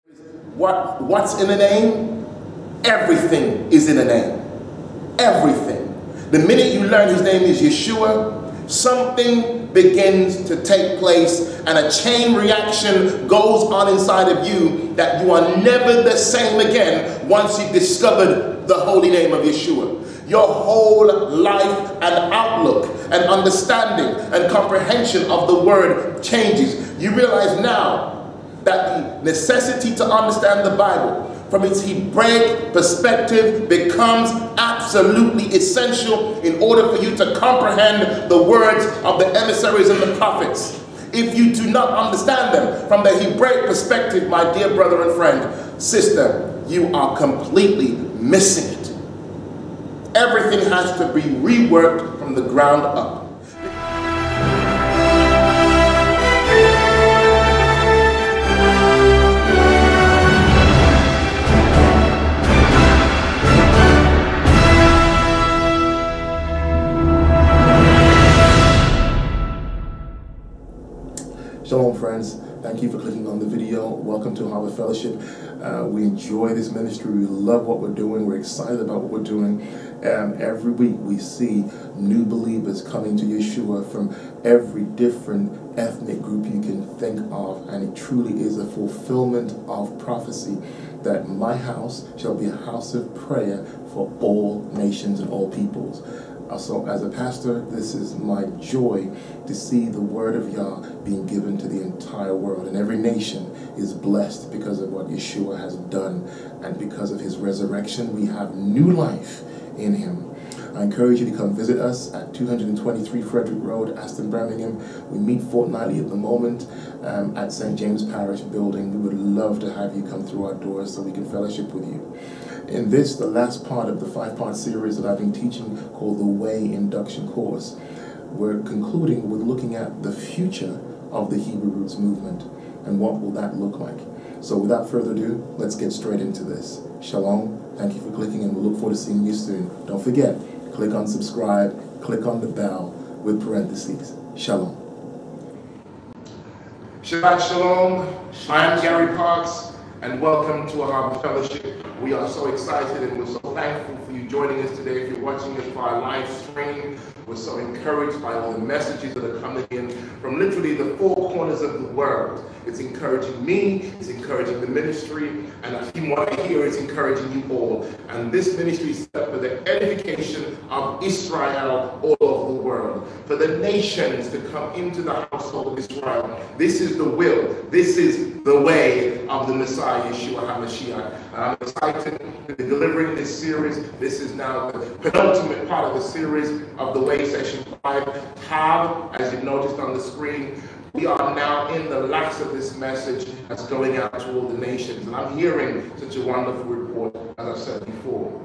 What's in a name? Everything is in a name. Everything. The minute you learn his name is Yeshua, something begins to take place and a chain reaction goes on inside of you that you are never the same again once you've discovered the holy name of Yeshua. Your whole life and outlook and understanding and comprehension of the word changes. You realize now that the necessity to understand the Bible from its Hebraic perspective becomes absolutely essential in order for you to comprehend the words of the emissaries and the prophets. If you do not understand them from the Hebraic perspective, my dear brother and friend, sister, you are completely missing it. Everything has to be reworked from the ground up. Shalom friends, thank you for clicking on the video. Welcome to Ahavah Fellowship. We enjoy this ministry, we love what we're doing, we're excited about what we're doing. Every week we see new believers coming to Yeshua from every different ethnic group you can think of, and it truly is a fulfillment of prophecy that my house shall be a house of prayer for all nations and all peoples. So as a pastor, this is my joy to see the word of Yah being given to the entire world. And every nation is blessed because of what Yeshua has done. And because of his resurrection, we have new life in him. I encourage you to come visit us at 223 Frederick Road, Aston, Birmingham. We meet fortnightly at the moment at St. James Parish Building. We would love to have you come through our doors so we can fellowship with you. In this, the last part of the 5-part series that I've been teaching called the Way Induction Course, we're concluding with looking at the future of the Hebrew Roots movement and what will that look like. So without further ado, let's get straight into this. Shalom, thank you for clicking, and we'll look forward to seeing you soon. Don't forget, click on subscribe, click on the bell with parentheses. Shalom. Shabbat Shalom, I am Gary Parks, and welcome to Ahavah Fellowship. We are so excited and we're so thankful for you joining us today. If you're watching us via live stream, we're so encouraged by all the messages that are coming in from literally the 4 corners of the world. It's encouraging me, it's encouraging the ministry, and I think what I hear is encouraging you all. And this ministry is set for the edification of Israel all over the world, for the nations to come into the household of Israel. This is the will, this is the way of the Messiah, Yeshua HaMashiach. I'm excited to be delivering this series. This is now the penultimate part of the series of the Way Session 5. Tab, as you've noticed on the screen, we are now in the last of this message that's going out to all the nations. And I'm hearing such a wonderful report, as I've said before.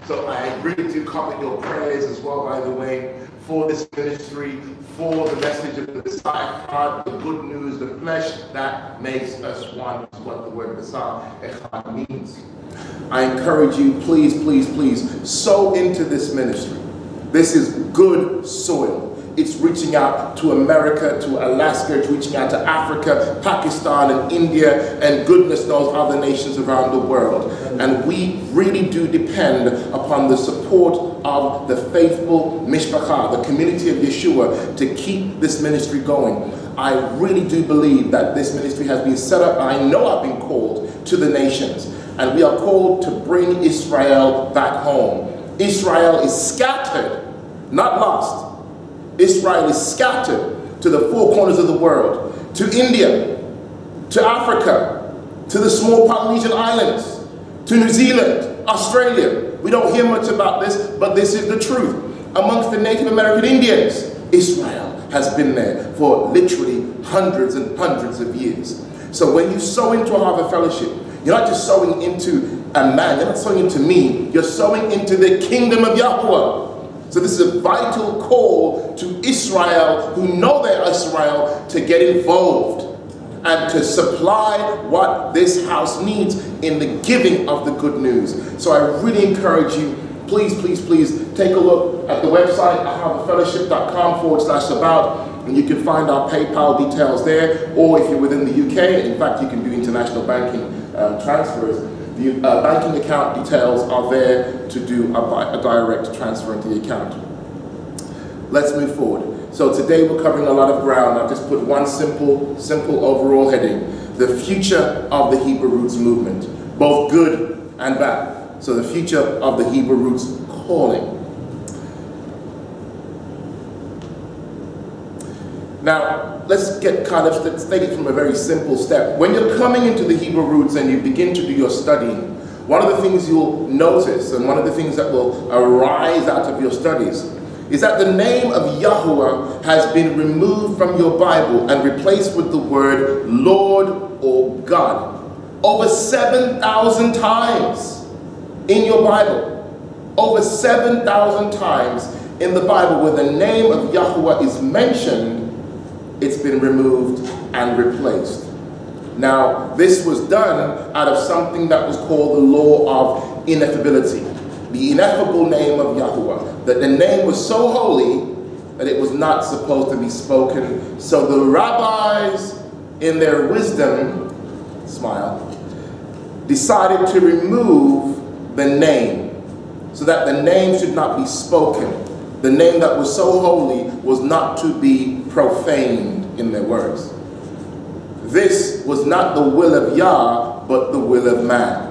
So I really do covet your prayers as well, by the way, for this ministry, for the message of the Messiah, the good news, the flesh that makes us one, is what the word Messiah means. I encourage you, please, please, please, sow into this ministry. This is good soil. It's reaching out to America, to Alaska, it's reaching out to Africa, Pakistan, and India, and goodness knows other nations around the world. And we really do depend upon the support of the faithful Mishpachah, the community of Yeshua, to keep this ministry going. I really do believe that this ministry has been set up, and I know I've been called to the nations. And we are called to bring Israel back home. Israel is scattered, not lost. Israel is scattered to the 4 corners of the world, to India, to Africa, to the small Polynesian islands, to New Zealand, Australia. We don't hear much about this, but this is the truth. Amongst the Native American Indians, Israel has been there for literally hundreds and hundreds of years. So when you sow into Ahavah Fellowship, you're not just sowing into a man, you're not sowing into me, you're sowing into the kingdom of Yahuwah. So this is a vital call to Israel, who know they're Israel, to get involved and to supply what this house needs in the giving of the good news. So I really encourage you, please, please, please take a look at the website, ahavahfellowship.com/about. And you can find our PayPal details there, or if you're within the UK, in fact, you can do international banking transfers. The banking account details are there to do a direct transfer into the account. Let's move forward. So today we're covering a lot of ground. I've just put one simple overall heading: the future of the Hebrew Roots movement, both good and bad. So the future of the Hebrew Roots calling. Now, let's take it from a very simple step. When you're coming into the Hebrew Roots and you begin to do your studying, one of the things you'll notice, and one of the things that will arise out of your studies, is that the name of Yahuwah has been removed from your Bible and replaced with the word Lord or God. Over 7,000 times in your Bible. Over 7,000 times in the Bible where the name of Yahuwah is mentioned, it's been removed and replaced. Now, this was done out of something that was called the law of ineffability. The ineffable name of Yahuwah. That the name was so holy that it was not supposed to be spoken. So the rabbis, in their wisdom, decided to remove the name so that the name should not be spoken. The name that was so holy was not to be profaned in their words. This was not the will of Yah, but the will of man.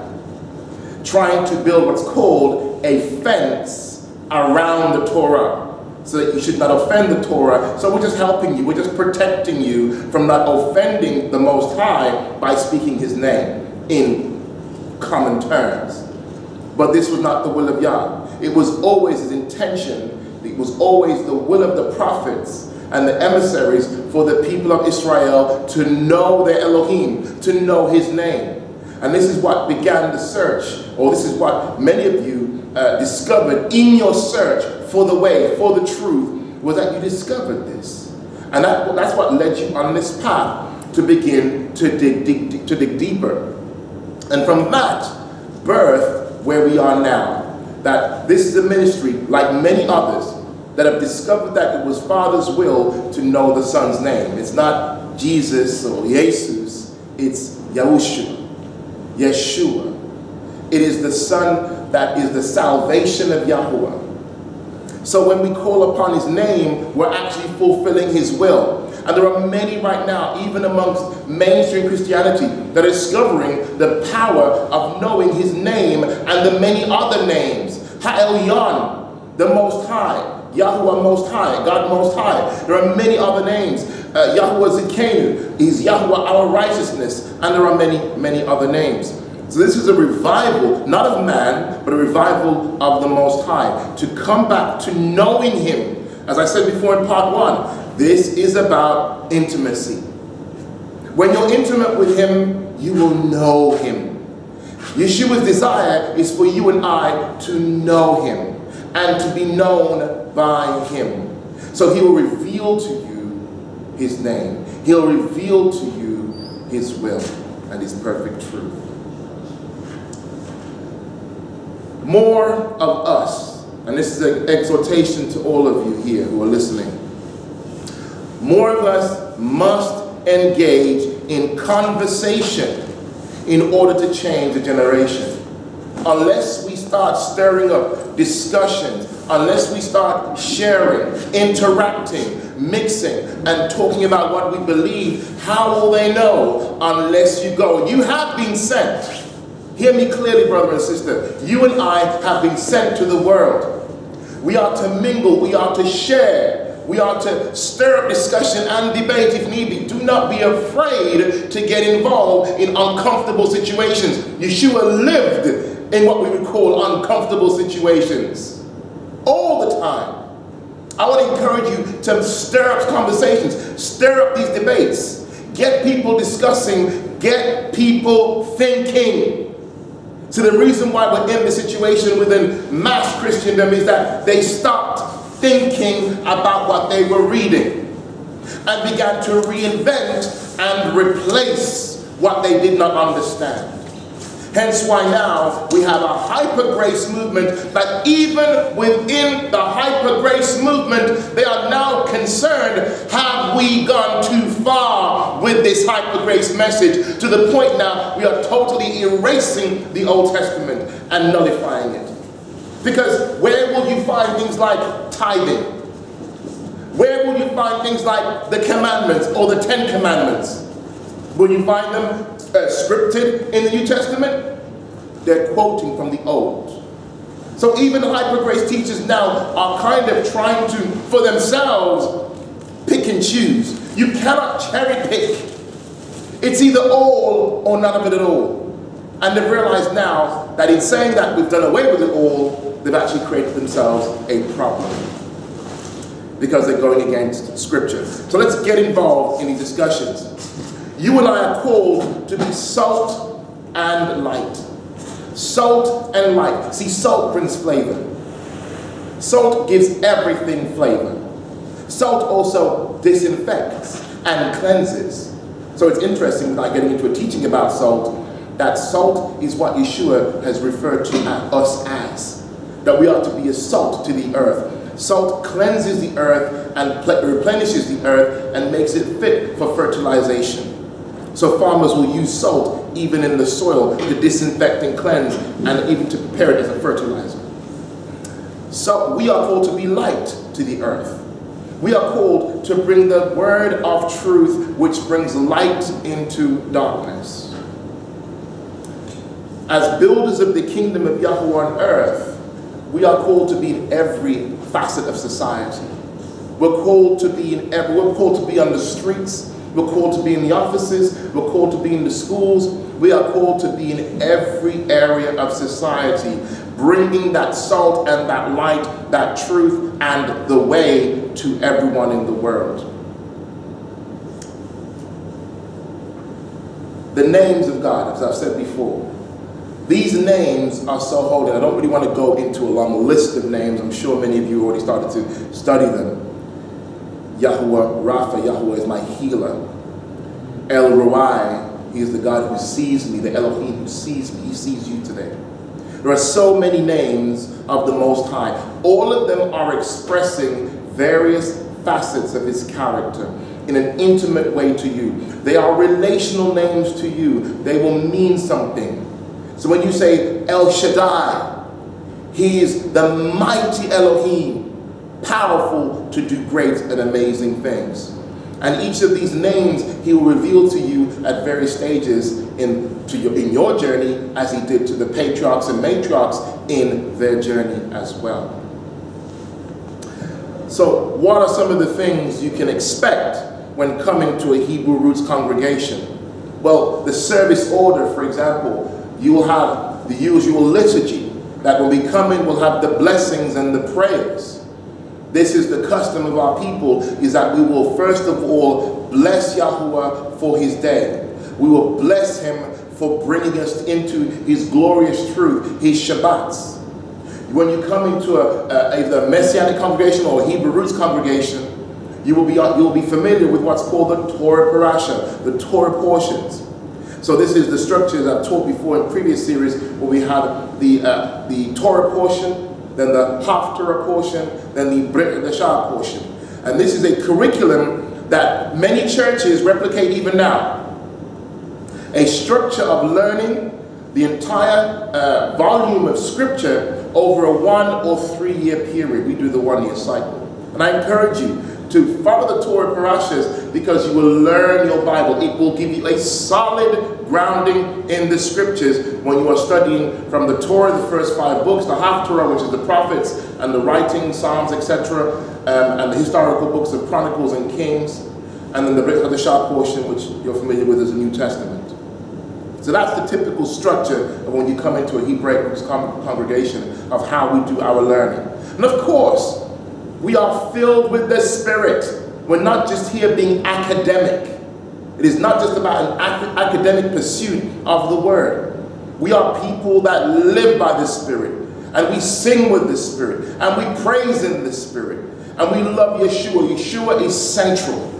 Trying to build what's called a fence around the Torah so that you should not offend the Torah. So we're just helping you, we're just protecting you from not offending the Most High by speaking his name in common terms. But this was not the will of Yah. It was always his intention. It was always the will of the prophets and the emissaries for the people of Israel to know their Elohim, to know his name. And this is what began the search, or this is what many of you discovered in your search for the way, for the truth, was that you discovered this. And that's what led you on this path to begin to dig deeper. And from that birth where we are now, that this is a ministry like many others that have discovered that it was Father's will to know the Son's name. It's not Jesus or Jesus, it's Yahushua, Yeshua. It is the Son that is the salvation of Yahuwah. So when we call upon his name, we're actually fulfilling his will. And there are many right now, even amongst mainstream Christianity, that are discovering the power of knowing his name and the many other names. Ha'elyon, the Most High. Yahuwah Most High, God Most High. There are many other names. Yahuwah Zikenu is Yahuwah our righteousness. And there are many other names. So this is a revival, not of man, but a revival of the Most High. To come back to knowing him. As I said before in part 1, this is about intimacy. When you're intimate with him, you will know him. Yeshua's desire is for you and I to know him and to be known by him. So he will reveal to you his name. He'll reveal to you his will and his perfect truth. More of us, and this is an exhortation to all of you here who are listening, more of us must engage in conversation in order to change a generation. Unless we start stirring up discussions, unless we start sharing, interacting, mixing, and talking about what we believe, how will they know unless you go? You have been sent. Hear me clearly, brother and sister. You and I have been sent to the world. We are to mingle, we are to share. We are to stir up discussion and debate if need be. Do not be afraid to get involved in uncomfortable situations. Yeshua lived in what we would call uncomfortable situations all the time. I want to encourage you to stir up conversations, stir up these debates, get people discussing, get people thinking. So the reason why we're in this situation within mass Christendom is that they stopped thinking about what they were reading and began to reinvent and replace what they did not understand. Hence why now we have a hyper-grace movement that even within the hyper-grace movement, they are now concerned, have have we gone too far with this hyper grace message to the point now we are totally erasing the Old Testament and nullifying it? Because where will you find things like tithing? Where will you find things like the commandments or the 10 commandments? Will you find them scripted in the New Testament? They're quoting from the Old. So even hyper grace teachers now are kind of trying to, for themselves, pick and choose. You cannot cherry pick. It's either all or none of it at all. And they've realized now that in saying that we've done away with it all, they've actually created themselves a problem, because they're going against Scripture. So let's get involved in these discussions. You and I are called to be salt and light. Salt and light. See, salt brings flavor. Salt gives everything flavor. Salt also disinfects and cleanses. So it's interesting, without getting into a teaching about salt, that salt is what Yeshua has referred to us as. That we are to be a salt to the earth. Salt cleanses the earth and replenishes the earth and makes it fit for fertilization. So farmers will use salt even in the soil to disinfect and cleanse and even to prepare it as a fertilizer. So we are called to be light to the earth. We are called to bring the word of truth which brings light into darkness. As builders of the kingdom of Yahuwah on earth, we are called to be in every facet of society. We're called to be we're called to be on the streets. We're called to be in the offices. We're called to be in the schools. We are called to be in every area of society, bringing that salt and that light, that truth and the way to everyone in the world. The names of God, as I've said before, these names are so holy. I don't really want to go into a long list of names. I'm sure many of you already started to study them. Yahuwah Rapha, Yahuwah is my healer. El Roi, he is the God who sees me, the Elohim who sees me. He sees you today. There are so many names of the Most High. All of them are expressing various facets of his character in an intimate way to you. They are relational names to you. They will mean something. So when you say El Shaddai, he is the mighty Elohim, powerful to do great and amazing things. And each of these names he will reveal to you at various stages in your journey, as he did to the patriarchs and matriarchs in their journey as well. So what are some of the things you can expect when coming to a Hebrew roots congregation? Well, the service order, for example, you will have the usual liturgy that when we come in, we'll have the blessings and the prayers. This is the custom of our people, is that we will first of all bless Yahuwah for his day. We will bless him for bringing us into his glorious truth, his Shabbats. When you come into either a Messianic congregation or a Hebrew roots congregation, you will be familiar with what's called the Torah Parasha, the Torah portions. So this is the structures I've taught before in previous series, where we have the Torah portion, then the Haftarah portion, then the Brit Hadashah portion. And this is a curriculum that many churches replicate even now. A structure of learning the entire volume of scripture over a 1 or 3 year period. We do the 1 year cycle. And I encourage you to follow the Torah Parashas, because you will learn your Bible. It will give you a solid grounding in the scriptures when you are studying from the Torah, the first 5 books, the Haftarah, which is the prophets and the writings, Psalms, etc., and the historical books of Chronicles and Kings, and then the Brit Hadashah portion, which you're familiar with as the New Testament. So that's the typical structure of when you come into a Hebraic congregation of how we do our learning. And of course, we are filled with the Spirit. We're not just here being academic. It is not just about an academic pursuit of the Word. We are people that live by the Spirit, and we sing with the Spirit, and we praise in the Spirit, and we love Yeshua. Yeshua is central.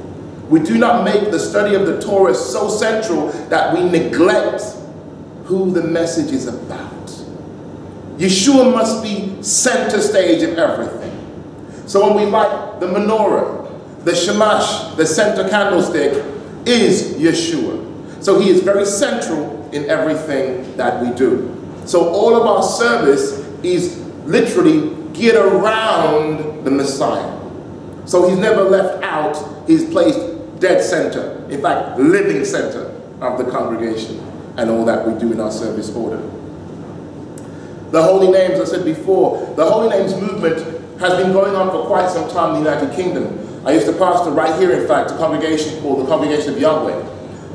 We do not make the study of the Torah so central that we neglect who the message is about. Yeshua must be center stage of everything. So when we light the menorah, the shamash, the center candlestick, is Yeshua. So he is very central in everything that we do. So all of our service is literally geared around the Messiah. So he's never left out, he's placed dead center, in fact, living center of the congregation and all that we do in our service order. The Holy Names, I said before, the Holy Names movement has been going on for quite some time in the United Kingdom. I used to pastor right here, in fact, a congregation called the Congregation of Yahweh.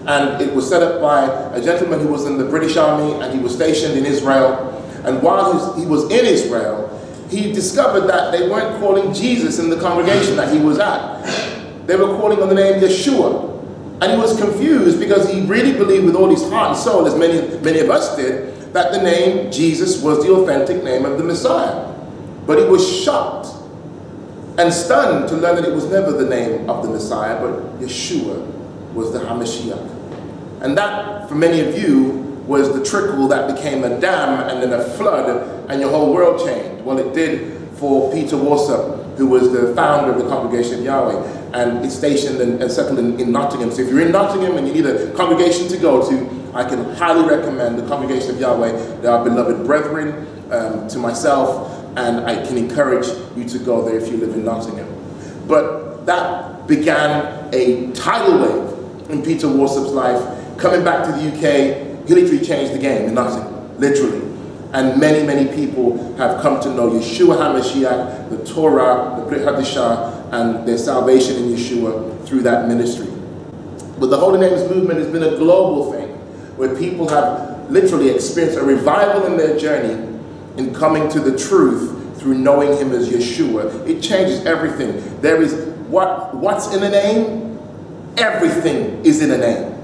And it was set up by a gentleman who was in the British Army, and he was stationed in Israel. And while he was in Israel, he discovered that they weren't calling Jesus in the congregation that he was at. They were calling on the name Yeshua. And he was confused because he really believed with all his heart and soul, as many of us did, that the name Jesus was the authentic name of the Messiah. But he was shocked and stunned to learn that it was never the name of the Messiah, but Yeshua was the Mashiach. And that, for many of you, was the trickle that became a dam and then a flood, and your whole world changed. Well, it did for Peter Warsop, who was the founder of the Congregation of Yahweh, and is stationed and settled in Nottingham. So if you're in Nottingham and you need a congregation to go to, I can highly recommend the Congregation of Yahweh. They are beloved brethren to myself, and I can encourage you to go there if you live in Nottingham. But that began a tidal wave in Peter Warsop's life. Coming back to the UK, he literally changed the game in Nottingham, literally. And many, many people have come to know Yeshua HaMashiach, the Torah, the Brit Hadashah, and their salvation in Yeshua through that ministry. But the Holy Names movement has been a global thing, where people have literally experienced a revival in their journey in coming to the truth through knowing him as Yeshua. It changes everything. There is what's in a name? Everything is in a name.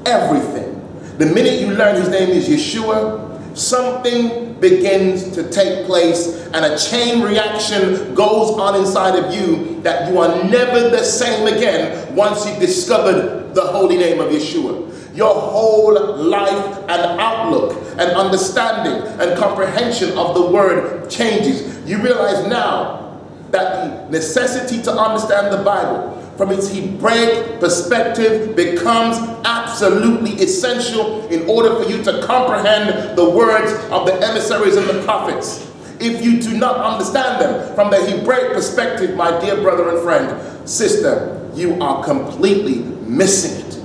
Everything. The minute you learn his name is Yeshua, something begins to take place and a chain reaction goes on inside of you that you are never the same again once you've discovered the holy name of Yeshua. Your whole life and outlook and understanding and comprehension of the word changes. You realize now that the necessity to understand the Bible from its Hebraic perspective becomes absolutely essential in order for you to comprehend the words of the emissaries and the prophets. If you do not understand them from the Hebraic perspective, my dear brother and friend, sister, you are completely missing it.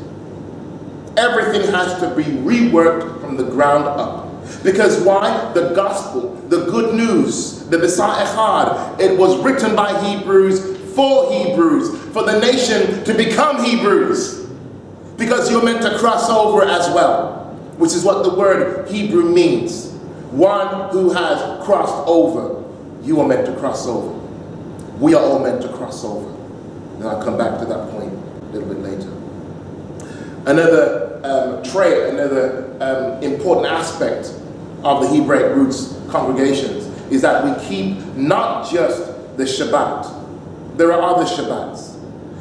Everything has to be reworked from the ground up. Because why? The gospel, the good news, the Messiah, it was written by Hebrews, for the nation to become Hebrews. Because you're meant to cross over as well, which is what the word Hebrew means. One who has crossed over. You are meant to cross over. We are all meant to cross over. And I'll come back to that point a little bit later. Another trait, another important aspect of the Hebraic roots congregations is that we keep not just the Shabbat. There are other Shabbats.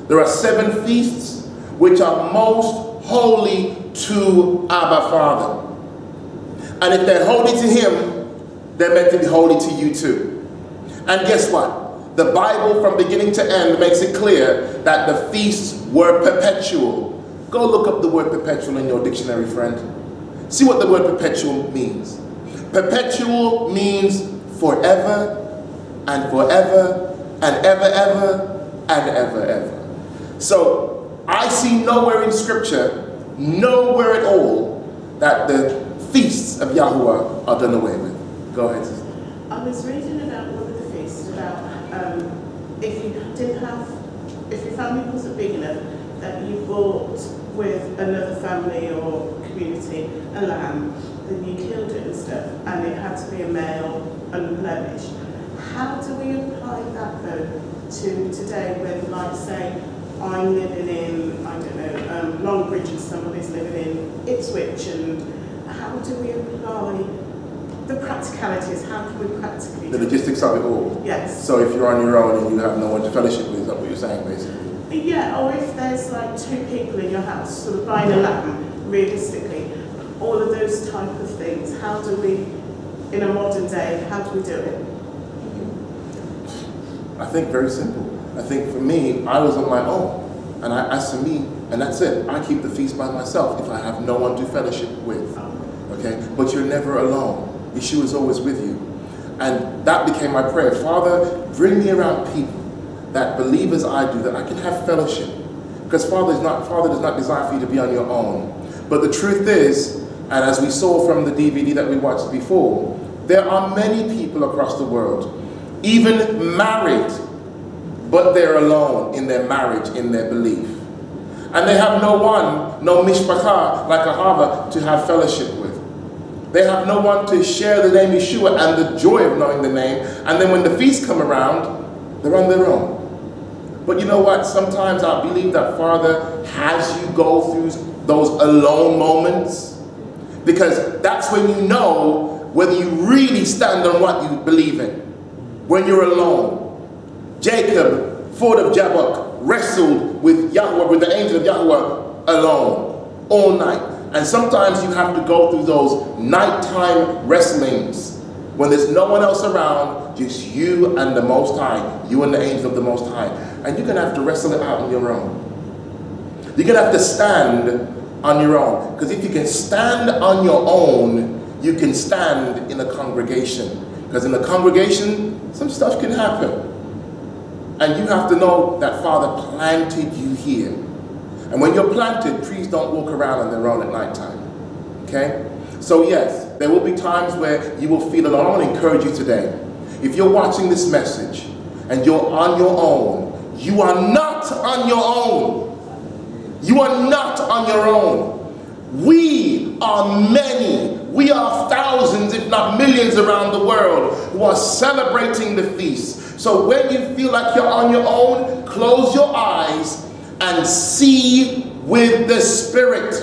There are 7 feasts which are most holy to Abba Father. And if they're holy to him, they're meant to be holy to you too. And guess what? The Bible from beginning to end makes it clear that the feasts were perpetual. Go look up the word perpetual in your dictionary, friend. See what the word perpetual means. Perpetual means forever and forever and ever, ever, and ever, ever. So I see nowhere in Scripture, nowhere at all, that the feasts of Yahuwah are done away with. Go ahead, sister. I was reading about one of the feasts about if your family wasn't big enough, that you bought with another family or community a lamb, then you killed it and stuff, and it had to be a male unblemished. How do we apply that though to today when, like, say, I'm living in, I don't know, Longbridge and somebody's living in Ipswich, and how do we apply the practicalities? How can we practically the logistics of it all? Yes. So if you're on your own and you have no one to fellowship with, is that what you're saying, basically? Yeah, or if there's like 2 people in your house sort of buying a lamb, realistically, all of those type of things, how do we, in a modern day, how do we do it? I think very simple. I think for me, I was on my own. And as for me, and that's it, I keep the feast by myself if I have no one to fellowship with. Okay? But you're never alone. Yeshua is always with you. And that became my prayer. Father, bring me around people that believe as I do, that I can have fellowship. Because Father does not desire for you to be on your own. But the truth is, and as we saw from the DVD that we watched before, there are many people across the world, even married, but they're alone in their marriage, in their belief. And they have no one, no mishpachah like Ahavah to have fellowship with. They have no one to share the name Yeshua and the joy of knowing the name. And then when the feasts come around, they're on their own. But you know what? Sometimes I believe that Father has you go through those alone moments, because that's when you know whether you really stand on what you believe in. When you're alone. Jacob, Ford of Jabbok, wrestled with Yahuwah, with the angel of Yahuwah alone all night. And sometimes you have to go through those nighttime wrestlings when there's no one else around, just you and the Most High, you and the angel of the Most High. And you're going to have to wrestle it out on your own. You're going to have to stand on your own. Because if you can stand on your own, you can stand in a congregation. Because in a congregation, some stuff can happen. And you have to know that Father planted you here. And when you're planted, trees don't walk around on their own at nighttime. Okay? So yes, there will be times where you will feel alone. I want to encourage you today. If you're watching this message and you're on your own, you are not on your own. You are not on your own. We are many. We are thousands, if not millions around the world who are celebrating the feast. So when you feel like you're on your own, close your eyes and see with the Spirit.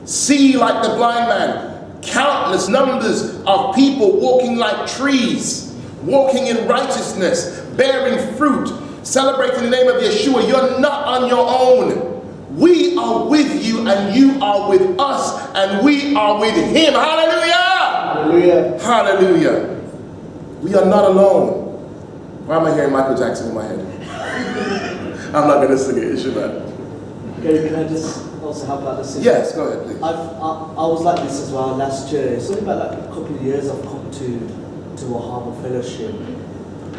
See like the blind man. Countless numbers of people walking like trees, walking in righteousness, bearing fruit, celebrating the name of Yeshua. You're not on your own. We are with you and you are with us and we are with him. Hallelujah! Hallelujah! Hallelujah! We are not alone. Why am I hearing Michael Jackson in my head? I'm not going to sing it, should I? Okay, can I just also help out the system? Yes, go ahead, please. I was like this as well last year. It's only about like a couple of years I've come to Ahavah Fellowship.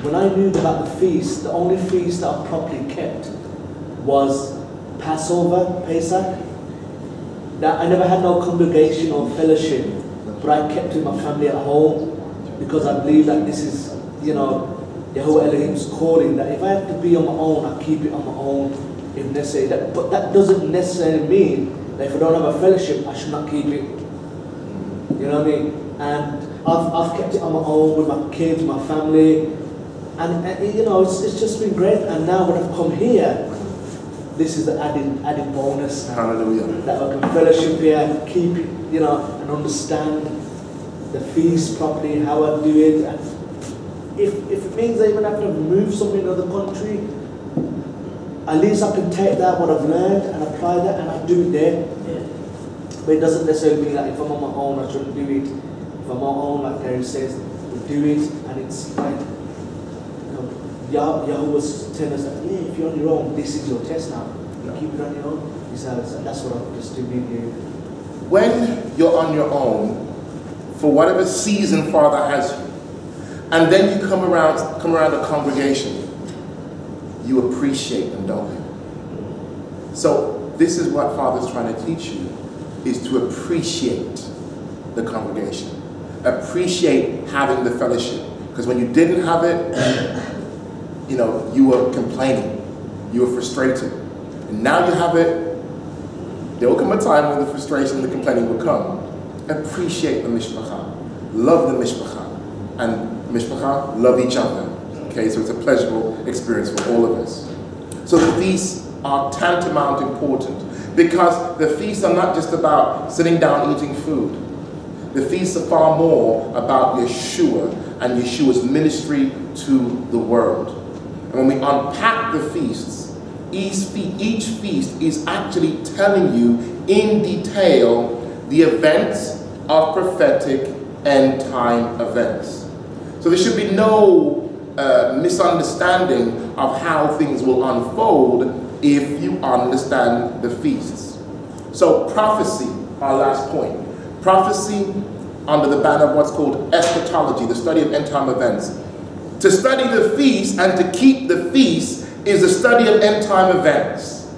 When I knew about the feast, the only feast that I properly kept was Passover, Pesach. That I never had no congregation or fellowship, but I kept with my family at home because I believe that this is, you know, Yahuwah Elohim's calling, that if I have to be on my own, I keep it on my own if necessary. But that doesn't necessarily mean that if I don't have a fellowship, I should not keep it. You know what I mean? And I've kept it on my own with my kids, my family, and you know, it's just been great. And now when I've come here, this is the added bonus. Hallelujah. That I can fellowship here, keep it, you know, and understand the feast properly, how I do it. And if it means I even have to move something to another country, at least I can take that, what I've learned, and apply that, and I do it there. Yeah. But it doesn't necessarily mean that if I'm on my own, I shouldn't do it. If I'm on my own, like Terry says, we do it, and it's like, you know, Yahuwah's telling us that, yeah, if you're on your own, this is your test now. You keep it on your own. And that's what I'm just doing here. When you're on your own, for whatever season Father has you, and then you come around a congregation, you appreciate them, don't you? So this is what Father's trying to teach you, is to appreciate the congregation. Appreciate having the fellowship. Because when you didn't have it, you know, you were complaining. You were frustrated. And now you have it, there will come a time when the frustration and the complaining will come. Appreciate the mishpachah. Love the mishpachah. And mishpachah, love each other. Okay, so it's a pleasurable experience for all of us. So the feasts are tantamount important, because the feasts are not just about sitting down eating food. The feasts are far more about Yeshua and Yeshua's ministry to the world. And when we unpack the feasts, each feast is actually telling you in detail the events of prophetic end time events. So there should be no misunderstanding of how things will unfold if you understand the feasts. So prophecy, our last point. Prophecy under the banner of what's called eschatology, the study of end-time events. To study the feast and to keep the feast is the study of end-time events.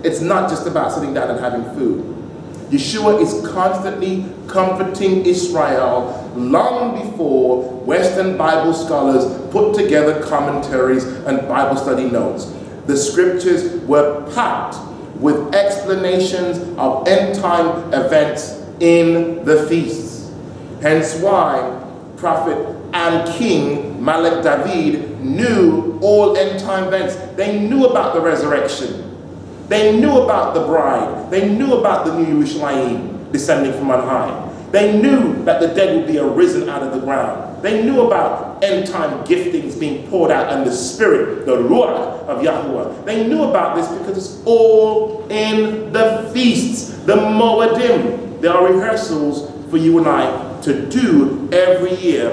It's not just about sitting down and having food. Yeshua is constantly comforting Israel long before Western Bible scholars put together commentaries and Bible study notes. The scriptures were packed with explanations of end-time events in the feasts. Hence why Prophet and King Malek David knew all end-time events. They knew about the resurrection. They knew about the bride. They knew about the new Yerushalayim descending from on high. They knew that the dead would be arisen out of the ground. They knew about end-time giftings being poured out and the spirit, the ruach of Yahuwah. They knew about this because it's all in the feasts, the moedim. There are rehearsals for you and I to do every year.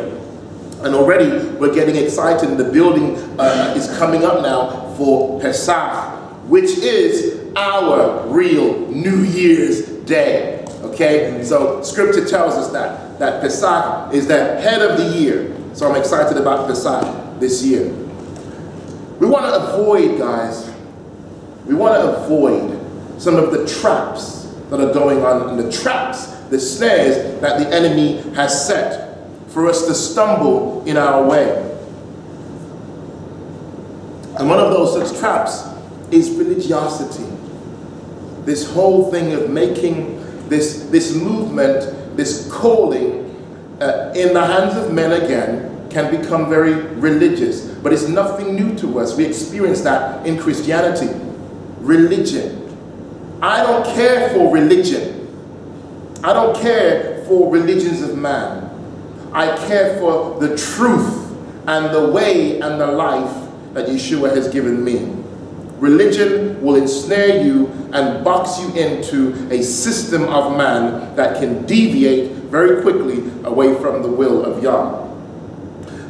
And already we're getting excited. The building is coming up now for Pesach, which is our real New Year's Day. Okay, so scripture tells us that Pesach is the head of the year. So I'm excited about Pesach this year. We want to avoid, guys, we want to avoid some of the traps that are going on, and the traps, the snares that the enemy has set for us to stumble in our way. And one of those such traps is religiosity. This whole thing of making this movement, this calling in the hands of men again can become very religious. But it's nothing new to us. We experience that in Christianity. Religion. I don't care for religion. I don't care for religions of man. I care for the truth and the way and the life that Yeshua has given me. Religion will ensnare you and box you into a system of man that can deviate very quickly away from the will of Yah.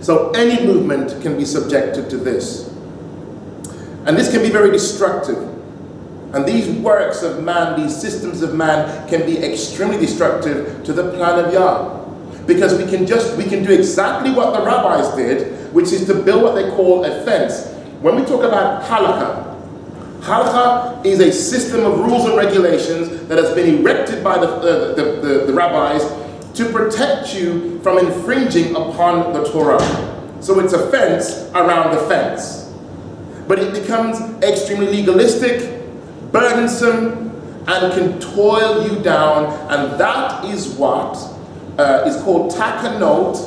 So any movement can be subjected to this. And this can be very destructive. And these works of man, these systems of man, can be extremely destructive to the plan of Yah. Because we can do exactly what the rabbis did, which is to build what they call a fence. When we talk about halakha, halakha is a system of rules and regulations that has been erected by the rabbis to protect you from infringing upon the Torah. So it's a fence around the fence. But it becomes extremely legalistic, burdensome, and can toil you down. And that is what is called takanot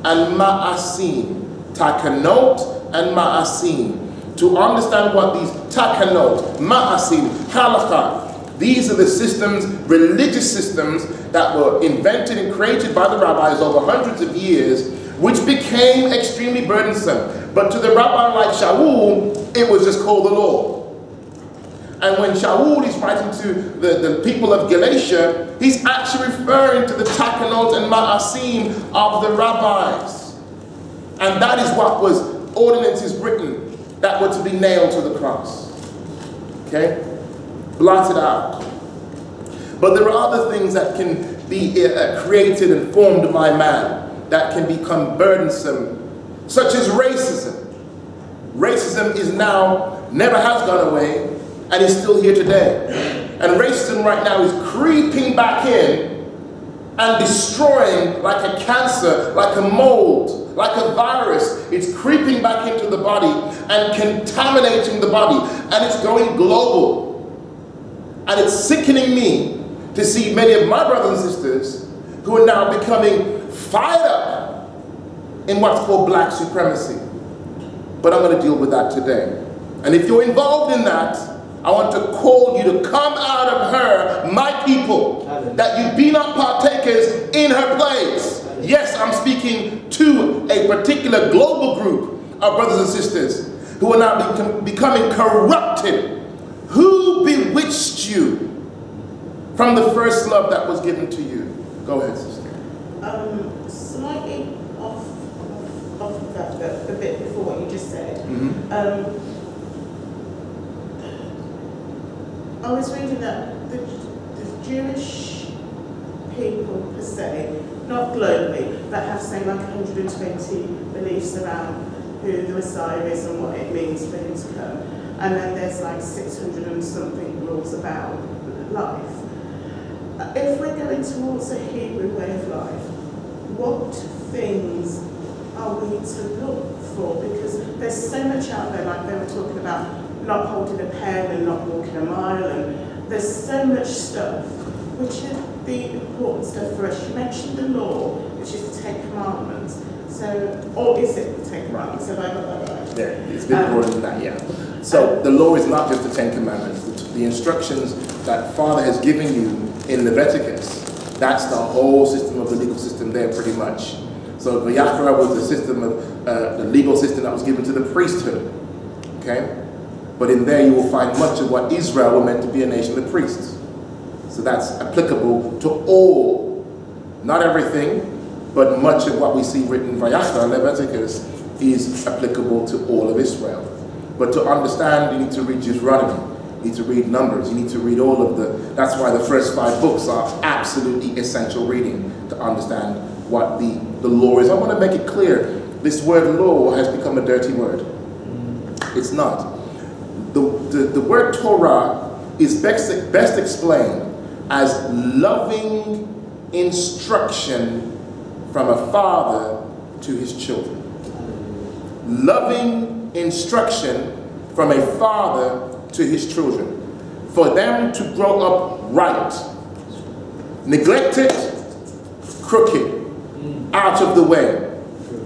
and ma'asim. Takanot and ma'asim. To understand what these takanot, ma'asim, halakha, these are the systems, religious systems, that were invented and created by the rabbis over hundreds of years, which became extremely burdensome. But to the rabbi like Shaul, it was just called the law. And when Shaul is writing to the people of Galatia, he's actually referring to the takanot and ma'asim of the rabbis. And that is what was ordinances written that were to be nailed to the cross. Okay? Blotted out. But there are other things that can be created and formed by man that can become burdensome, such as racism. Racism is now, never has gone away, and is still here today. And racism right now is creeping back in and destroying like a cancer, like a mold, like a virus. It's creeping back into the body and contaminating the body. And it's going global. And it's sickening me to see many of my brothers and sisters who are now becoming fired up in what's called black supremacy. But I'm going to deal with that today. And if you're involved in that, I want to call you to come out of her, my people, that you be not partakers in her place. Yes, I'm speaking to a particular global group of brothers and sisters who are now becoming corrupted. Who bewitched you from the first love that was given to you? Go ahead, sister. Slightly off off of that a bit before what you just said. I was reading that the Jewish people per se, not globally, but have say like 120 beliefs around who the Messiah is and what it means for him to come. And then there's like 600 and something rules about life. If we're going towards a Hebrew way of life, what things are we to look for? Because there's so much out there, like they were talking about not holding a pen and not walking a mile, and there's so much stuff. Which is the important stuff for us? You mentioned the law, which is the Ten Commandments. So, or is it the Ten Commandments? Have I got that right? Yeah, it's a bit broader than that, yeah. So the law is not just the Ten Commandments. The instructions that Father has given you in Leviticus, that's the whole system of the legal system there pretty much. So Vayachra was the system of the legal system that was given to the priesthood. Okay? But in there you will find much of what Israel were meant to be a nation of priests. So that's applicable to all, not everything, but much of what we see written in Vayachra, Leviticus, is applicable to all of Israel. But to understand, you need to read Deuteronomy, you need to read Numbers, you need to read all of that's why the first 5 books are absolutely essential reading to understand what the law is. I want to make it clear, this word law has become a dirty word. It's not. The word Torah is best explained as loving instruction from a father to his children. Loving instruction from a father to his children. For them to grow up right. Neglected, crooked, out of the way,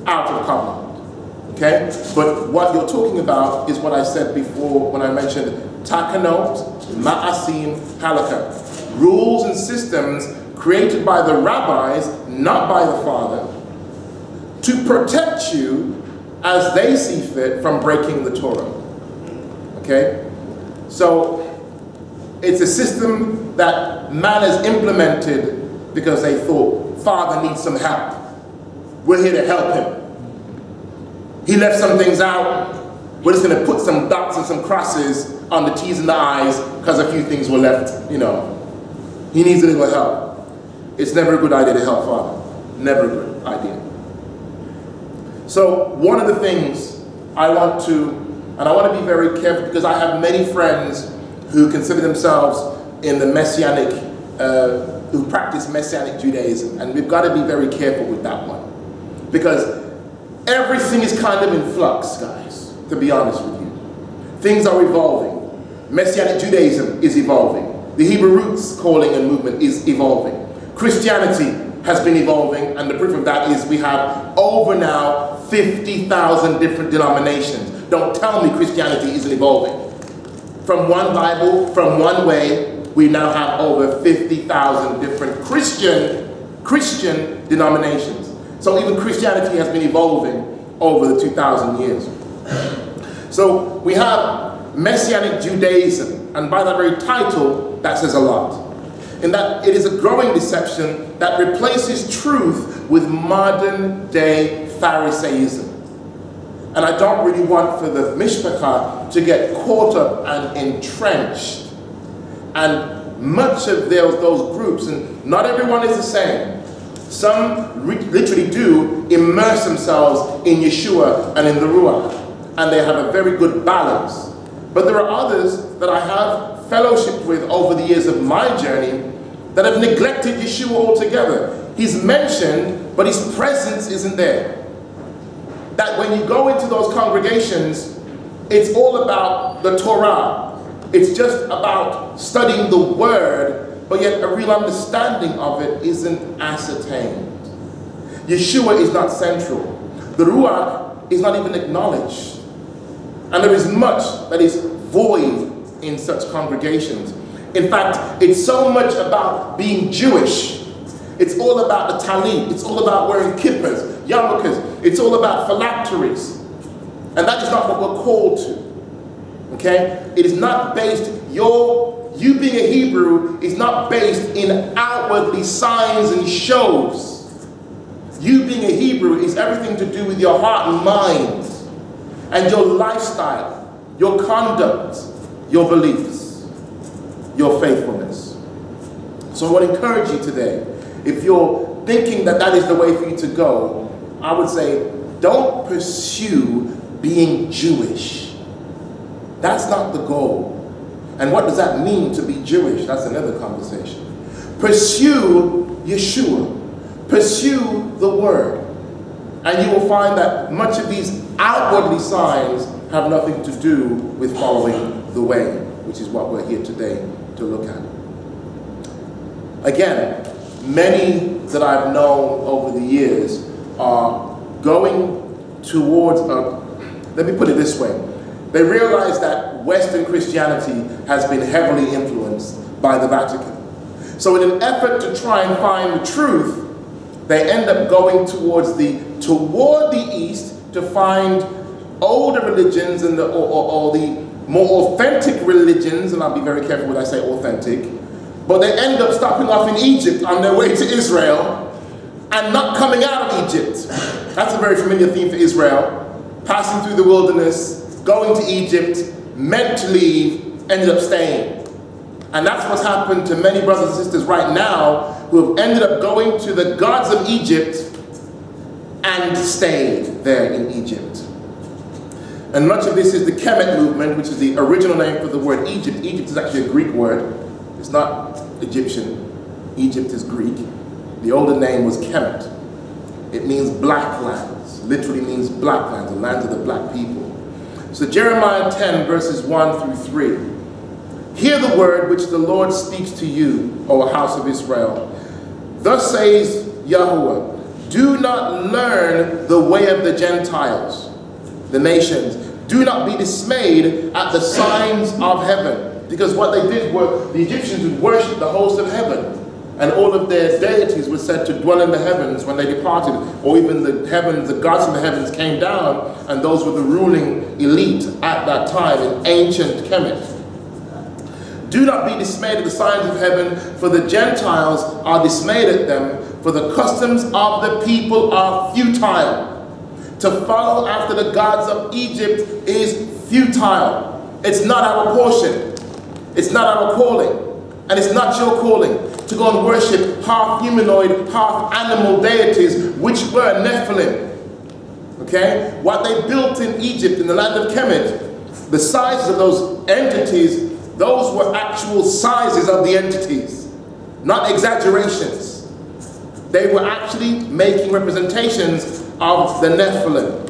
out of covenant. Okay? But what you're talking about is what I said before when I mentioned takanot, ma'asim, halakha. Rules and systems created by the rabbis, not by the Father, to protect you as they see fit from breaking the Torah. Okay? So, it's a system that man has implemented because they thought, Father needs some help. We're here to help him. He left some things out. We're just going to put some dots and some crosses on the T's and the I's because a few things were left, you know. He needs a little help. It's never a good idea to help Father. Never a good idea. So one of the things I want to be very careful because I have many friends who consider themselves in the messianic, who practice messianic Judaism, and we've got to be very careful with that one. Because everything is kind of in flux, guys, to be honest with you. Things are evolving. Messianic Judaism is evolving. The Hebrew roots calling and movement is evolving. Christianity has been evolving, and the proof of that is we have over now 50,000 different denominations. Don't tell me Christianity isn't evolving. From one Bible, from one way, we now have over 50,000 different Christian denominations. So even Christianity has been evolving over the 2,000 years. So we have Messianic Judaism, and by that very title, that says a lot. In that it is a growing deception that replaces truth with modern day Pharisaism. And I don't really want for the Mishpachah to get caught up and entrenched. And much of those groups, and not everyone is the same. Some literally do immerse themselves in Yeshua and in the Ruach, and they have a very good balance. But there are others that I have fellowshiped with over the years of my journey that have neglected Yeshua altogether. He's mentioned, but his presence isn't there. That when you go into those congregations, it's all about the Torah. It's just about studying the Word, but yet a real understanding of it isn't ascertained. Yeshua is not central. The Ruach is not even acknowledged. And there is much that is void in such congregations. In fact, it's so much about being Jewish. It's all about the talit. It's all about wearing kippahs, yarmulkes. It's all about phylacteries. And that is not what we're called to. Okay? It is not based, you being a Hebrew is not based in outwardly signs and shows. You being a Hebrew is everything to do with your heart and mind, and your lifestyle, your conduct, your beliefs, your faithfulness. So I want to encourage you today, if you're thinking that that is the way for you to go, I would say, don't pursue being Jewish. That's not the goal. And what does that mean to be Jewish? That's another conversation. Pursue Yeshua. Pursue the Word. And you will find that much of these outwardly signs have nothing to do with following the way, which is what we're here today to look at. Again, many that I've known over the years are going towards let me put it this way. They realize that Western Christianity has been heavily influenced by the Vatican. So in an effort to try and find the truth, they end up going toward the east to find older religions and or the more authentic religions, and I'll be very careful when I say authentic, but they end up stopping off in Egypt on their way to Israel and not coming out of Egypt. That's a very familiar theme for Israel. Passing through the wilderness, going to Egypt, meant to leave, ended up staying. And that's what's happened to many brothers and sisters right now who have ended up going to the gods of Egypt and stayed there in Egypt. And much of this is the Kemet movement, which is the original name for the word Egypt. Egypt is actually a Greek word. It's not Egyptian. Egypt is Greek. The older name was Kemet. It means black lands. Literally means black lands, the lands of the black people. So Jeremiah 10 verses 1 through 3. Hear the word which the Lord speaks to you, O house of Israel. Thus says Yahuwah, do not learn the way of the Gentiles, the nations. Do not be dismayed at the signs of heaven. Because what they did were, the Egyptians would worship the host of heaven. And all of their deities were said to dwell in the heavens when they departed. Or even the heavens, the gods in the heavens came down, and those were the ruling elite at that time in ancient Kemet. Do not be dismayed at the signs of heaven, for the Gentiles are dismayed at them, for the customs of the people are futile. To follow after the gods of Egypt is futile. It's not our portion. It's not our calling. And it's not your calling to go and worship half humanoid, half animal deities, which were Nephilim. Okay? What they built in Egypt, in the land of Kemet, the sizes of those entities, those were actual sizes of the entities, not exaggerations. They were actually making representations of the Nephilim.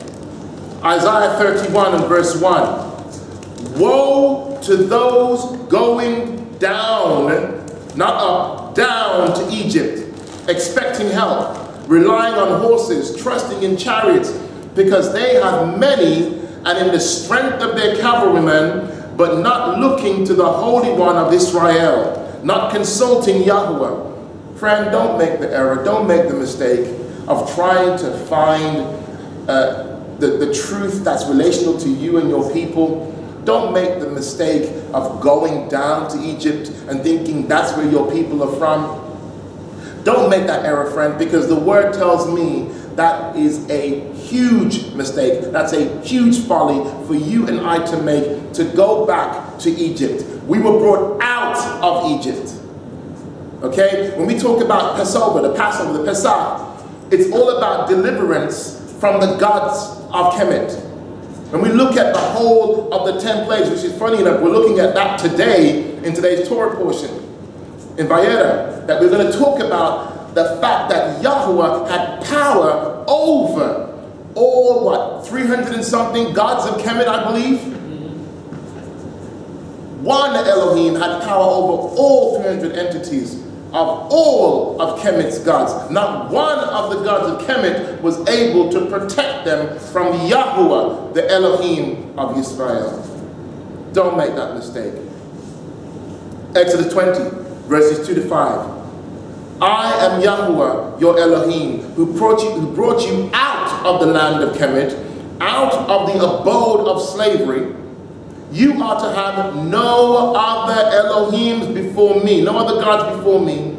Isaiah 31 and verse 1. Woe to those going down, not up, down to Egypt, expecting help, relying on horses, trusting in chariots, because they have many, and in the strength of their cavalrymen, but not looking to the Holy One of Israel, not consulting Yahuwah. Friend, don't make the error, don't make the mistake of trying to find the truth that's relational to you and your people. Don't make the mistake of going down to Egypt and thinking that's where your people are from. Don't make that error, friend, because the word tells me that is a huge mistake. That's a huge folly for you and I to make, to go back to Egypt. We were brought out of Egypt. Okay? When we talk about Passover, the Passover, the Pesach, it's all about deliverance from the gods of Kemet. When we look at the whole of the 10 plagues, which is funny enough, we're looking at that today in today's Torah portion in Vayera, that we're going to talk about the fact that Yahuwah had power over all, what, 300 and something gods of Kemet, I believe? One Elohim had power over all 300 entities of all of Kemet's gods. Not one of the gods of Kemet was able to protect them from Yahuwah, the Elohim of Israel. Don't make that mistake. Exodus 20, verses 2 to 5. I am Yahuwah, your Elohim, who brought you out of the land of Kemet, out of the abode of slavery. You are to have no other Elohims before me, no other gods before me.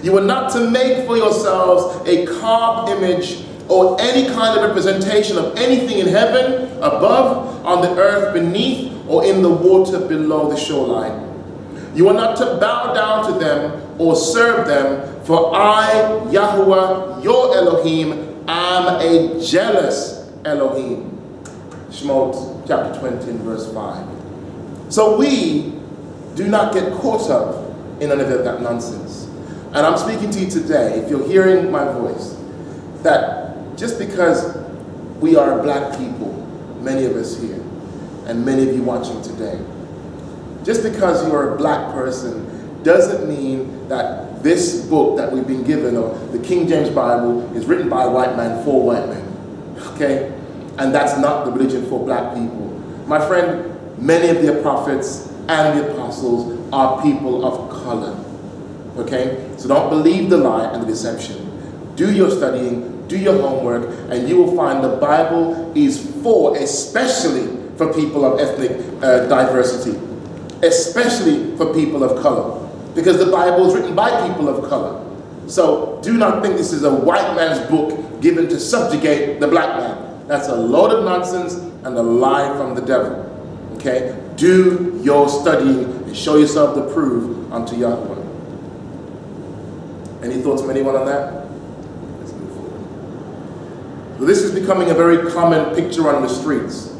You are not to make for yourselves a carved image or any kind of representation of anything in heaven above, on the earth beneath, or in the water below the shoreline. You are not to bow down to them or serve them, for I, Yahuwah, your Elohim, am a jealous Elohim. Shemot chapter 20 and verse 5. So we do not get caught up in any of that nonsense. And I'm speaking to you today, if you're hearing my voice, that just because we are black people, many of us here, and many of you watching today, just because you're a black person doesn't mean that this book that we've been given, or the King James Bible, is written by a white man for white men. Okay? And that's not the religion for black people. My friend, many of the prophets and the apostles are people of color. Okay? So don't believe the lie and the deception. Do your studying, do your homework, and you will find the Bible is for, especially for people of ethnic diversity, especially for people of color, because the Bible is written by people of color. So do not think this is a white man's book given to subjugate the black man. That's a load of nonsense and a lie from the devil. Okay? Do your studying and show yourself to prove unto Yahweh. Any thoughts from anyone on that? Let's move forward. So this is becoming a very common picture on the streets.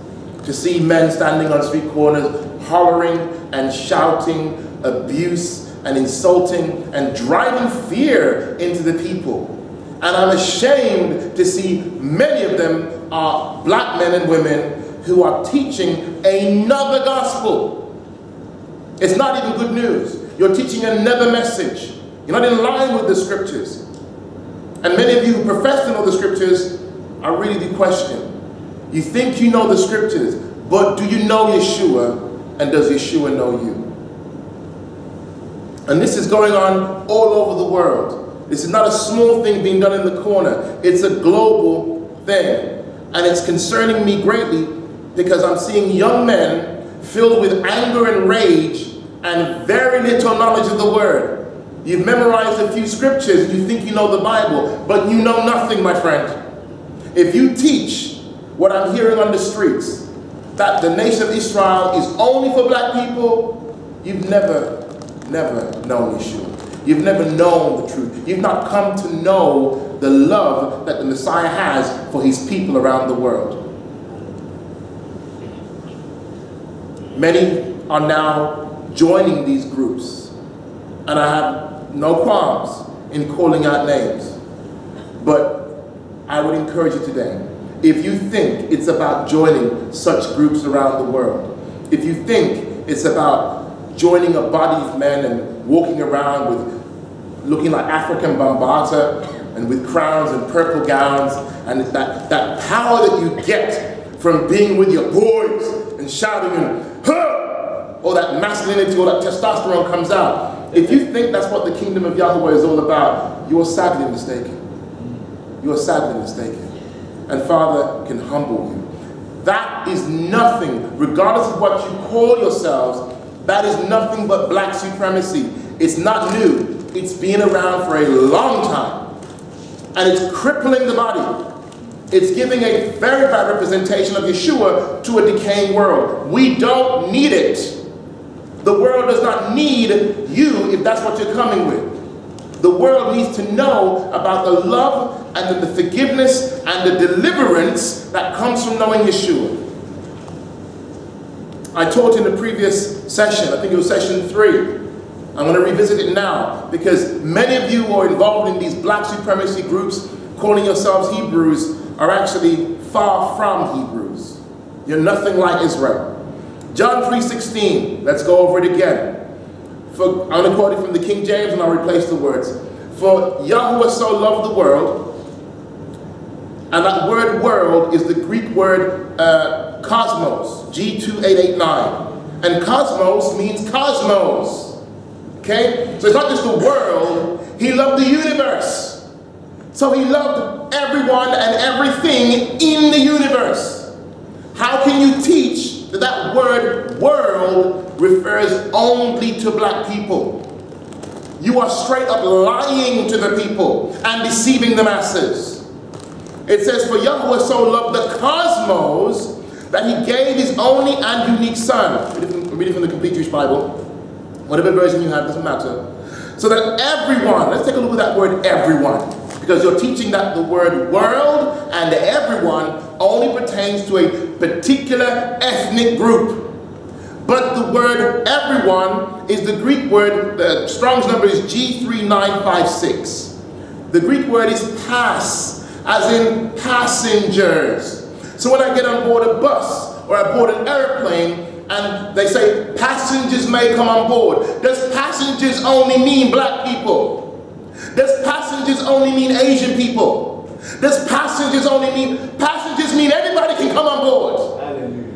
To see men standing on street corners, hollering and shouting abuse and insulting and driving fear into the people. And I'm ashamed to see many of them are black men and women who are teaching another gospel. It's not even good news. You're teaching another message. You're not in line with the scriptures. And many of you who profess to know the scriptures are really the question. You think you know the scriptures, but do you know Yeshua, and does Yeshua know you? And this is going on all over the world. This is not a small thing being done in the corner. It's a global thing. And it's concerning me greatly because I'm seeing young men filled with anger and rage and very little knowledge of the word. You've memorized a few scriptures, you think you know the Bible, but you know nothing, my friend. If you teach what I'm hearing on the streets, that the nation of Israel is only for black people, you've never known Yeshua. You've never known the truth. You've not come to know the love that the Messiah has for his people around the world. Many are now joining these groups, and I have no qualms in calling out names. But I would encourage you today, if you think it's about joining such groups around the world, if you think it's about joining a body of men and walking around with looking like African Bambata and with crowns and purple gowns, and that power that you get from being with your boys and shouting and huh, all that masculinity, all that testosterone comes out. If you think that's what the kingdom of Yahweh is all about, you are sadly mistaken. You are sadly mistaken. And Father can humble you. That is nothing, regardless of what you call yourselves, that is nothing but black supremacy. It's not new. It's been around for a long time. And it's crippling the body. It's giving a very bad representation of Yeshua to a decaying world. We don't need it. The world does not need you if that's what you're coming with. The world needs to know about the love and the forgiveness and the deliverance that comes from knowing Yeshua. I taught in the previous session, I think it was session 3. I'm going to revisit it now because many of you who are involved in these black supremacy groups calling yourselves Hebrews are actually far from Hebrews. You're nothing like Israel. John 3:16, let's go over it again. I'm going to quote it from the King James and I'll replace the words. For Yahuwah so loved the world, and that word world is the Greek word cosmos, G2889. And cosmos means cosmos. Okay? So it's not just the world, he loved the universe. So he loved everyone and everything in the universe. How can you teach that that word world refers only to black people? you are straight up lying to the people and deceiving the masses. It says, for Yahuwah so loved the cosmos that he gave his only and unique son. I'm reading from the Complete Jewish Bible. Whatever version you have, doesn't matter. So that everyone, let's take a look at that word everyone. Because you're teaching that the word world and everyone only pertains to a particular ethnic group. But the word everyone is the Greek word, the Strong's number is G3956. The Greek word is pass, as in passengers. So when I get on board a bus or I board an airplane and they say passengers may come on board, does passengers only mean black people? Does passengers only mean Asian people? Does passengers only mean, passengers mean everybody can come on board? Hallelujah.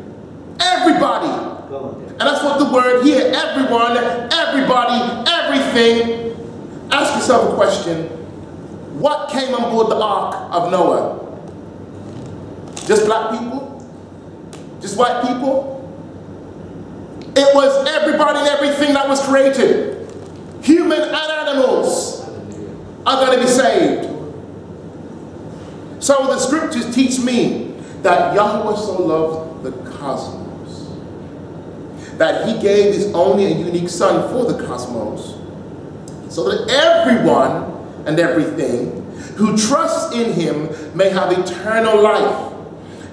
Everybody. And that's what the word here, everyone, everybody, everything. Ask yourself a question. What came on board the ark of Noah? Just black people? Just white people? It was everybody and everything that was created. Human and animals are going to be saved. So the scriptures teach me that Yahuwah so loved the cosmos that he gave his only and unique son for the cosmos, so that everyone and everything who trusts in him may have eternal life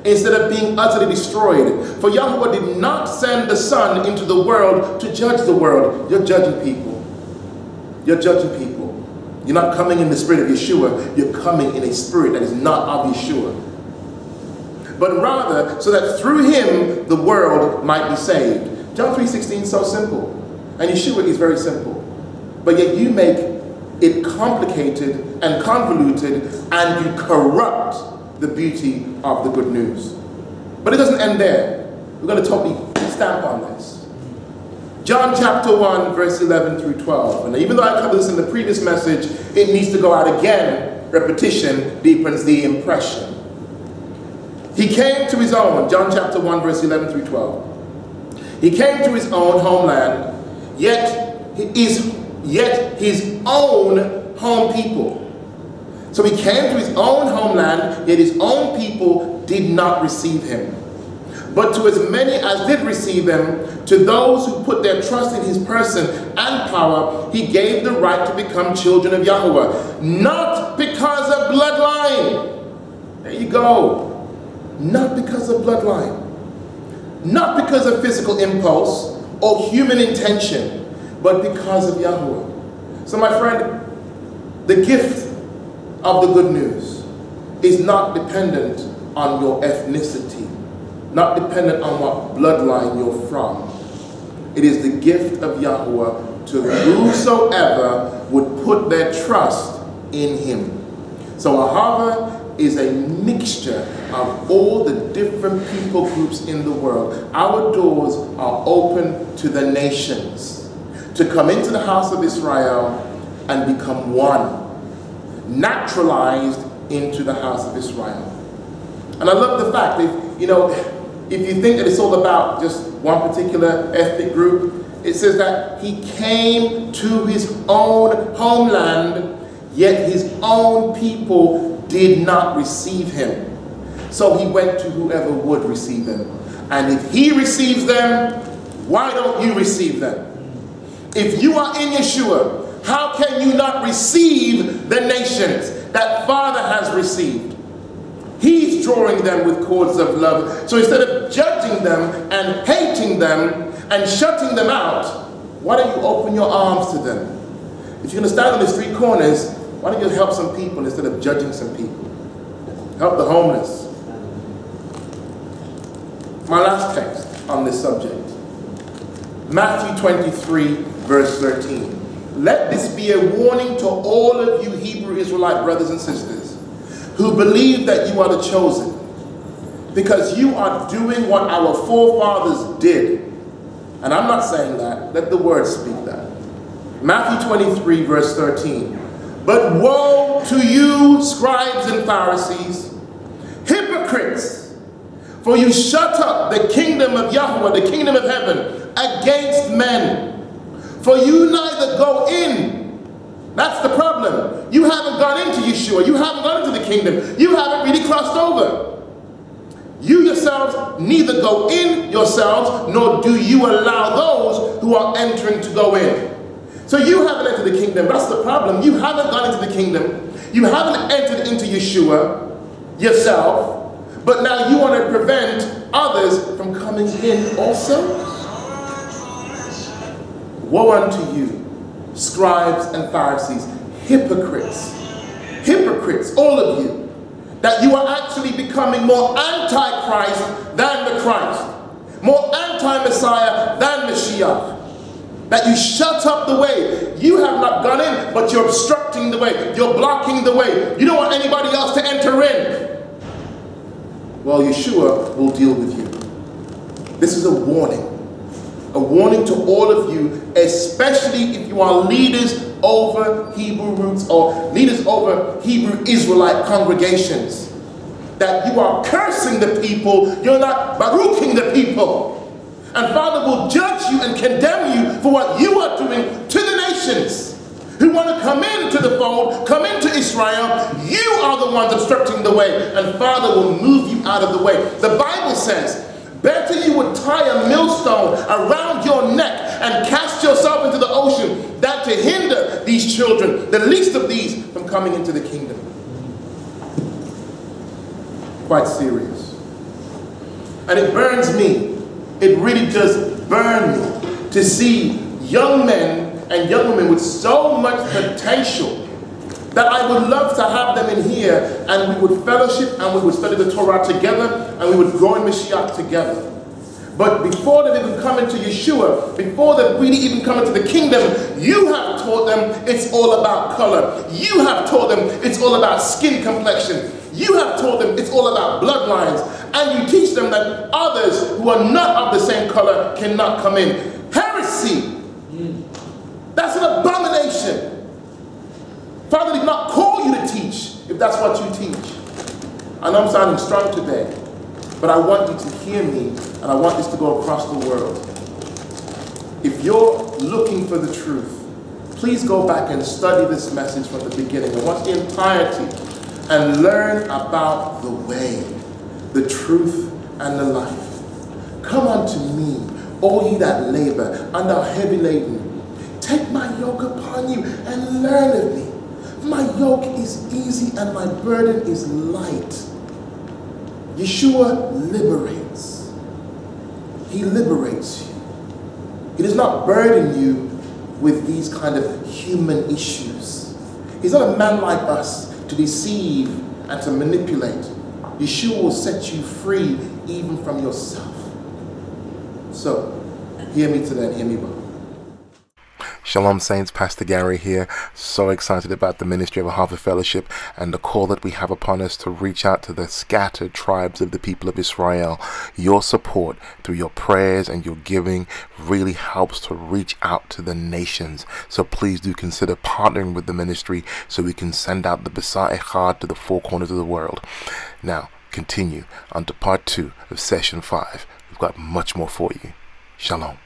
instead of being utterly destroyed. For Yahuwah did not send the son into the world to judge the world. You're judging people. You're judging people. You're not coming in the spirit of Yeshua. You're coming in a spirit that is not of Yeshua. But rather, so that through him the world might be saved. John 3:16 is so simple. And Yeshua is very simple. But yet you make it complicated and convoluted, and you corrupt the beauty of the good news. But it doesn't end there. We're going to totally stamp on this. John chapter 1, verse 11 through 12. And even though I covered this in the previous message, it needs to go out again. Repetition deepens the impression. He came to his own. John chapter 1, verse 11 through 12. He came to his own homeland, yet his own home people. So he came to his own homeland, yet his own people did not receive him. But to as many as did receive him, to those who put their trust in his person and power, he gave the right to become children of Yahuwah. Not because of bloodline. There you go. Not because of bloodline. Not because of physical impulse or human intention, but because of Yahuwah. So my friend, the gift of the good news is not dependent on your ethnicity, not dependent on what bloodline you're from. It is the gift of Yahuwah to whosoever would put their trust in him. So Ahavah is a mixture of all the different people groups in the world. Our doors are open to the nations to come into the house of Israel and become one, naturalized into the house of Israel. And I love the fact that, if you think that it's all about just one particular ethnic group, it says that he came to his own homeland, yet his own people did not receive him. So he went to whoever would receive him. And if he receives them, why don't you receive them? If you are in Yeshua, how can you not receive the nations that Father has received? He's drawing them with cords of love. So instead of judging them and hating them and shutting them out, why don't you open your arms to them? If you're going to stand on the street corners, why don't you help some people instead of judging some people? Help the homeless. My last text on this subject. Matthew 23, verse 13. Let this be a warning to all of you Hebrew Israelite brothers and sisters who believe that you are the chosen, because you are doing what our forefathers did. And I'm not saying that. Let the word speak that. Matthew 23, verse 13. But woe to you, scribes and Pharisees, hypocrites, for you shut up the kingdom of Yahuwah, the kingdom of heaven, against men. For you neither go in That's the problem. You haven't gone into Yeshua. You haven't gone into the kingdom. You haven't really crossed over. You yourselves neither go in yourselves, nor do you allow those who are entering to go in. So you haven't entered the kingdom. That's the problem. You haven't gone into the kingdom. You haven't entered into Yeshua yourself. But now you want to prevent others from coming in also? Woe unto you, scribes and Pharisees, hypocrites. Hypocrites, all of you. That you are actually becoming more anti-Christ than the Christ. More anti-Messiah than Mashiach. That you shut up the way. You have not gone in, but you're obstructing the way. You're blocking the way. You don't want anybody else to enter in. Well, Yeshua will deal with you. This is a warning. A warning to all of you, especially if you are leaders over Hebrew roots or leaders over Hebrew Israelite congregations. That you are cursing the people, you're not baruching the people. And Father will judge you and condemn you for what you are doing to the nations who want to come into the fold, come into Israel. You are the ones obstructing the way, and Father will move you out of the way. The Bible says, better you would tie a millstone around your neck and cast yourself into the ocean than to hinder these children, the least of these, from coming into the kingdom. Quite serious. And it burns me. It really does burn me to see young men and young women with so much potential that I would love to have them in here and we would fellowship and we would study the Torah together and we would grow in Mashiach together. But before they even come into Yeshua, before they really even come into the kingdom, you have taught them it's all about color. You have taught them it's all about skin complexion. You have taught them it's all about bloodlines. And you teach them that others who are not of the same color cannot come in. Heresy. That's an abomination. Father did not call you to teach if that's what you teach. I know I'm sounding strong today, but I want you to hear me, and I want this to go across the world. If you're looking for the truth, please go back and study this message from the beginning. I want the entirety and learn about the way, the truth, and the life. Come unto me, all ye that labor and are heavy laden. Take my yoke upon you and learn of me. My yoke is easy and my burden is light. Yeshua liberates. He liberates you. He does not burden you with these kind of human issues. He's not a man like us to deceive and to manipulate. Yeshua will set you free even from yourself. So, hear me today and hear me well. Shalom Saints, Pastor Gary here. So excited about the ministry of Ahavah Fellowship and the call that we have upon us to reach out to the scattered tribes of the people of Israel. Your support through your prayers and your giving really helps to reach out to the nations. So please do consider partnering with the ministry so we can send out the Besar Echad to the four corners of the world. Now, continue on to part 2 of session 5. We've got much more for you. Shalom.